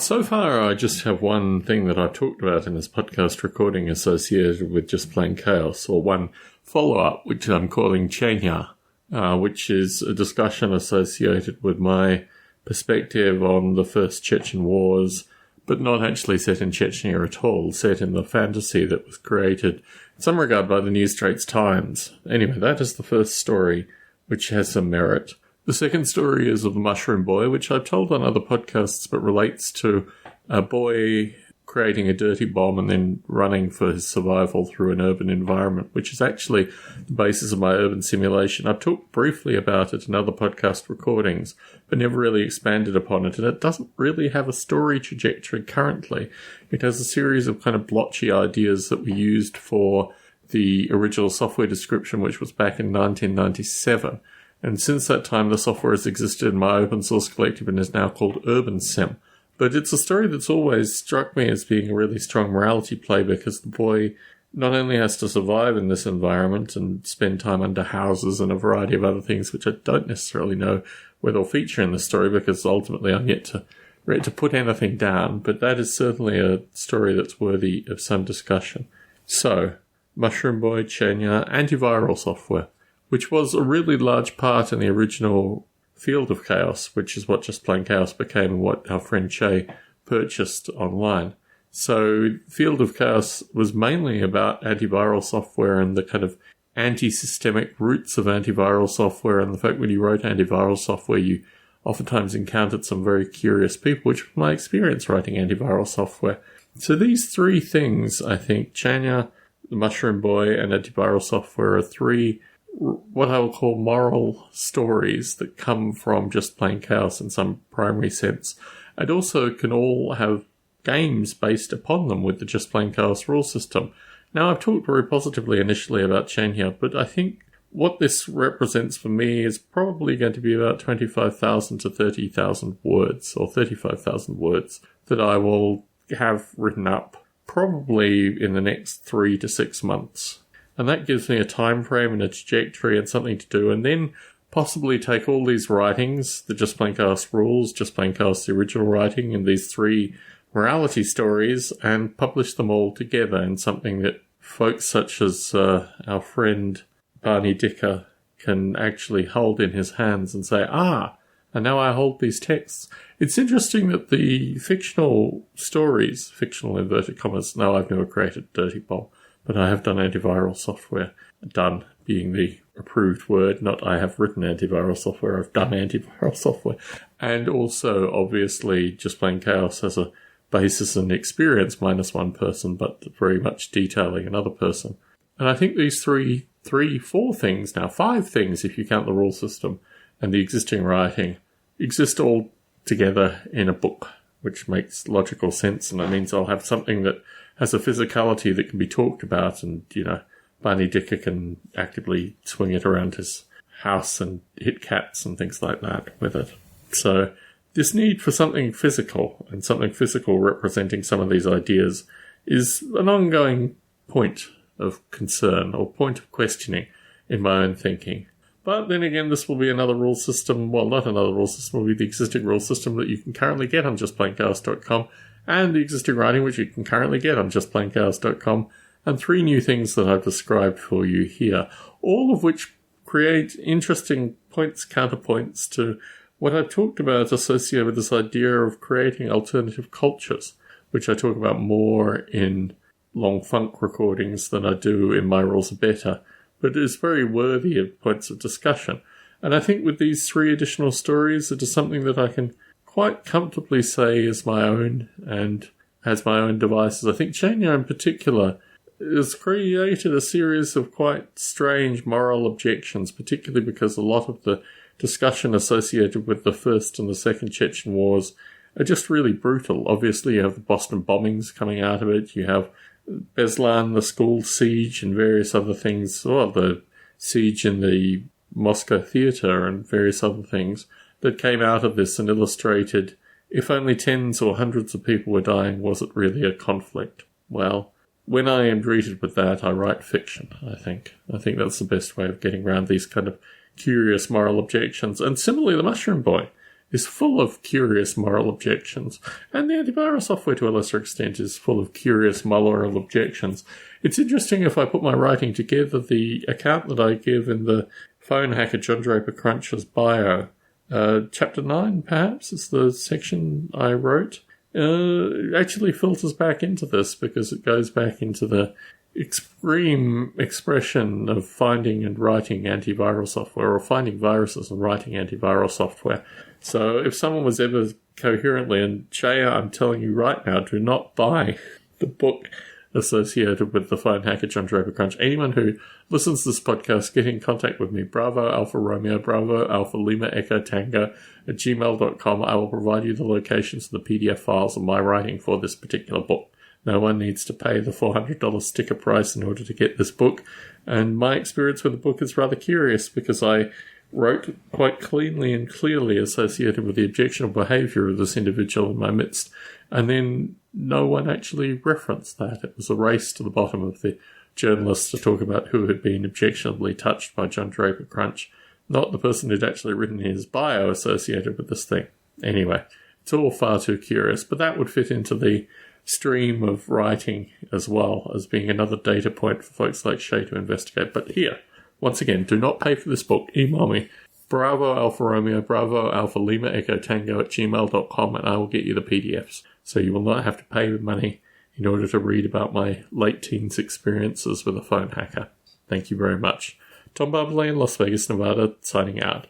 So far, I just have one thing that I've talked about in this podcast recording associated with Just Plain Chaos, or one follow-up, which I'm calling Chenya, which is a discussion associated with my perspective on the first Chechen wars, but not actually set in Chechnya at all, set in the fantasy that was created in some regard by the New Straits Times. Anyway, that is the first story, which has some merit. The second story is of the Mushroom Boy, which I've told on other podcasts, but relates to a boy creating a dirty bomb and then running for his survival through an urban environment, which is actually the basis of my urban simulation. I've talked briefly about it in other podcast recordings, but never really expanded upon it, and it doesn't really have a story trajectory currently. It has a series of kind of blotchy ideas that we used for the original software description, which was back in 1997. And since that time, the software has existed in my open source collective and is now called UrbanSim. But it's a story that's always struck me as being a really strong morality play, because the boy not only has to survive in this environment and spend time under houses and a variety of other things, which I don't necessarily know whether they'll feature in the story, because ultimately I'm yet to put anything down, but that is certainly a story that's worthy of some discussion. So, Mushroom Boy, Chenya, antiviral software, which was a really large part in the original Field of Chaos, which is what Just Plain Chaos became and what our friend Che purchased online. So Field of Chaos was mainly about antiviral software and the kind of anti-systemic roots of antiviral software, and the fact when you wrote antiviral software, you oftentimes encountered some very curious people, which was my experience writing antiviral software. So these three things, I think, Chenya, the Mushroom Boy, and antiviral software are three what I will call moral stories that come from Just Plain Chaos in some primary sense, and also can all have games based upon them with the Just Plain Chaos rule system. Now, I've talked very positively initially about Chenya, but I think what this represents for me is probably going to be about 25,000 to 30,000 words, or 35,000 words, that I will have written up probably in the next 3 to 6 months. And that gives me a time frame and a trajectory and something to do, and then possibly take all these writings, the Just Plain Chaos rules, Just Plain Chaos the original writing, and these three morality stories, and publish them all together in something that folks such as our friend Barney Dicker can actually hold in his hands and say, and now I hold these texts. It's interesting that the fictional stories, fictional inverted commas, no, I've never created Dirty Bomb, but I have done antiviral software. Done being the approved word, not I have written antiviral software, I've done antiviral software. And also, obviously, Just Plain Chaos has a basis and experience minus one person, but very much detailing another person. And I think these four things now, 5 things if you count the rule system and the existing writing, exist all together in a book, which makes logical sense, and that means I'll have something that has a physicality that can be talked about, and, Barney Dicker can actively swing it around his house and hit cats and things like that with it. So this need for something physical, and something physical representing some of these ideas, is an ongoing point of concern or point of questioning in my own thinking. But then again, this will be another rule system, well, not another rule system, will be the existing rule system that you can currently get on justplainchaos.com, and the existing writing which you can currently get on justplainchaos.com, and 3 new things that I've described for you here, all of which create interesting points, counterpoints to what I've talked about associated with this idea of creating alternative cultures, which I talk about more in long funk recordings than I do in my Rules Are Better, but is very worthy of points of discussion. And I think with these 3 additional stories, it is something that I can quite comfortably say is my own and has my own devices. I think Chenya in particular has created a series of quite strange moral objections, particularly because a lot of the discussion associated with the First and the Second Chechen Wars are just really brutal. Obviously, you have the Boston bombings coming out of it. You have Beslan, the school siege, and various other things, or the siege in the Moscow theatre and various other things that came out of this and illustrated, if only tens or hundreds of people were dying, was it really a conflict? Well, when I am greeted with that, I write fiction, I think. I think that's the best way of getting around these kind of curious moral objections. And similarly, the Mushroom Boy is full of curious moral objections, and the antivirus software to a lesser extent is full of curious moral objections. It's interesting if I put my writing together, the account that I give in the Phone Hacker John Draper Crunch's bio, chapter 9 perhaps is the section I wrote, actually filters back into this because it goes back into the extreme expression of finding and writing antiviral software, or finding viruses and writing antiviral software. So if someone was ever coherently, and Chaya, I'm telling you right now, do not buy the book associated with the Phone Hacker John Draper Crunch. Anyone who listens to this podcast, get in contact with me. Bravo Alpha Romeo, Bravo Alpha Lima Echo Tango at gmail.com. I will provide you the locations of the PDF files of my writing for this particular book. No one needs to pay the $400 sticker price in order to get this book. And my experience with the book is rather curious because I wrote quite cleanly and clearly associated with the objectionable behaviour of this individual in my midst. And then no one actually referenced that. It was a race to the bottom of the journalists to talk about who had been objectionably touched by John Draper Crunch, not the person who'd actually written his bio associated with this thing. Anyway, it's all far too curious, but that would fit into the stream of writing as well as being another data point for folks like Shay to investigate. But here, once again, do not pay for this book. Email me, Bravo Alpha Romeo, Bravo Alpha Lima Echo Tango at gmail.com, and I will get you the PDFs. So you will not have to pay money in order to read about my late teens experiences with a phone hacker. Thank you very much. Tom Barbley in Las Vegas, Nevada, signing out.